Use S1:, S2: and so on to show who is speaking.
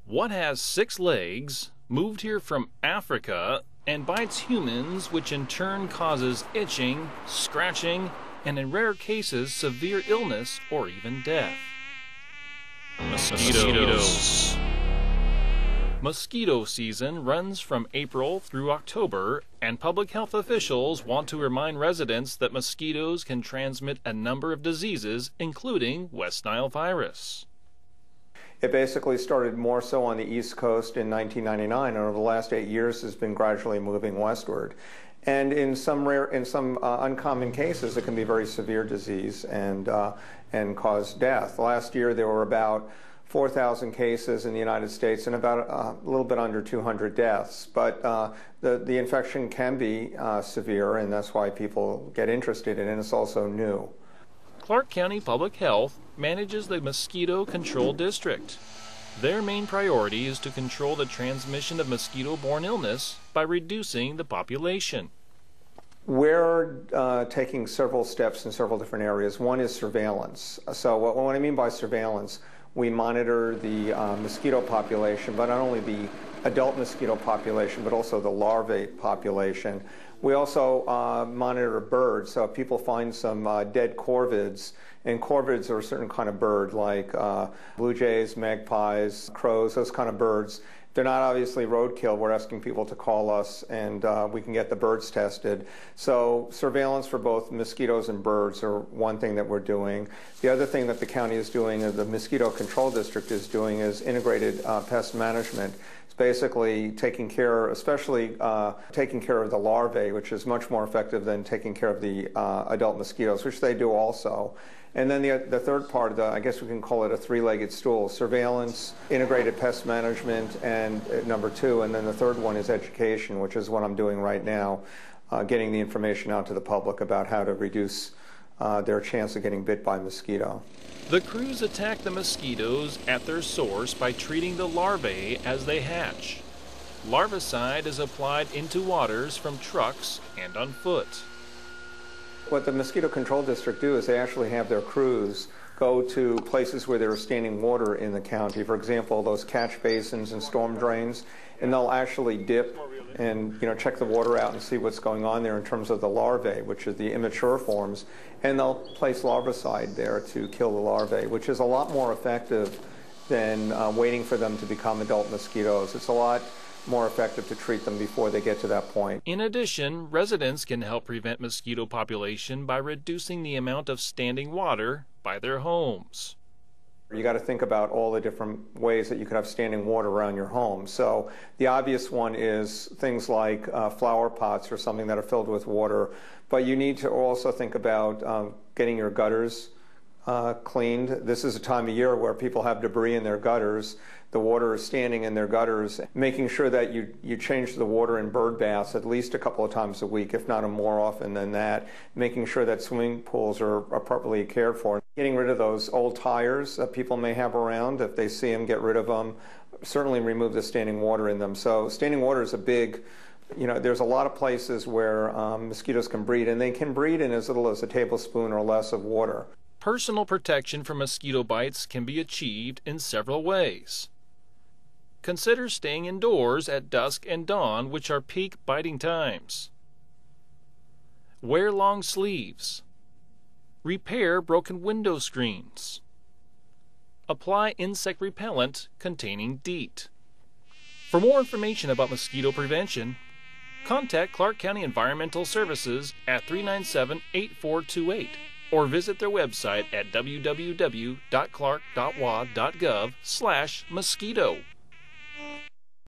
S1: What has 6 legs, moved here from Africa, and bites humans, which in turn causes itching, scratching, and in rare cases severe illness or even death? Mosquitoes. Mosquito season runs from April through October, and public health officials want to remind residents that mosquitoes can transmit a number of diseases, including West Nile virus.
S2: It basically started more so on the East Coast in 1999, and over the last 8 years has been gradually moving westward. And in some uncommon cases, it can be very severe disease and cause death. Last year, there were about 4,000 cases in the United States and about a little bit under 200 deaths. But the infection can be severe, and that's why people get interested in it. It's also new.
S1: Clark County Public Health manages the Mosquito Control District. Their main priority is to control the transmission of mosquito-borne illness by reducing the population.
S2: We're taking several steps in several different areas. One is surveillance. So what I mean by surveillance, we monitor the mosquito population, but not only the adult mosquito population, but also the larvae population. We also monitor birds. So if people find some dead corvids, and corvids are a certain kind of bird like blue jays, magpies, crows, those kind of birds. They're not obviously roadkill. We're asking people to call us, and we can get the birds tested. So surveillance for both mosquitoes and birds are one thing that we're doing. The other thing that the county is doing, and the Mosquito Control District is doing, is integrated pest management. It's basically taking care, especially taking care of the larvae, which is much more effective than taking care of the adult mosquitoes, which they do also. And then the third part, I guess we can call it a three-legged stool: surveillance, integrated pest management, and number 2. And then the third one is education, which is what I'm doing right now, getting the information out to the public about how to reduce their chance of getting bit by mosquito.
S1: The crews attack the mosquitoes at their source by treating the larvae as they hatch. Larvicide is applied into waters from trucks and on foot.
S2: What the Mosquito Control District do is they actually have their crews go to places where there is standing water in the county. For example, those catch basins and storm drains, and they'll actually dip and check the water out and see what's going on there in terms of the larvae, which are the immature forms, and they'll place larvicide there to kill the larvae, which is a lot more effective than waiting for them to become adult mosquitoes. It's a lot more effective to treat them before they get to that point.
S1: In addition, residents can help prevent mosquito population by reducing the amount of standing water by their homes.
S2: You got to think about all the different ways that you could have standing water around your home. So the obvious one is things like flower pots or something that are filled with water. But you need to also think about getting your gutters cleaned. This is a time of year where people have debris in their gutters. The water is standing in their gutters. Making sure that you change the water in bird baths at least a couple of times a week, if not more often than that. Making sure that swimming pools are properly cared for. Getting rid of those old tires that people may have around. If they see them, get rid of them. Certainly remove the standing water in them. So standing water is a big, there's a lot of places where mosquitoes can breed, and they can breed in as little as a tablespoon or less of water.
S1: Personal protection from mosquito bites can be achieved in several ways. Consider staying indoors at dusk and dawn, which are peak biting times. Wear long sleeves. Repair broken window screens. Apply insect repellent containing DEET. For more information about mosquito prevention, contact Clark County Environmental Services at 397-8428 or visit their website at www.clark.wa.gov/mosquito.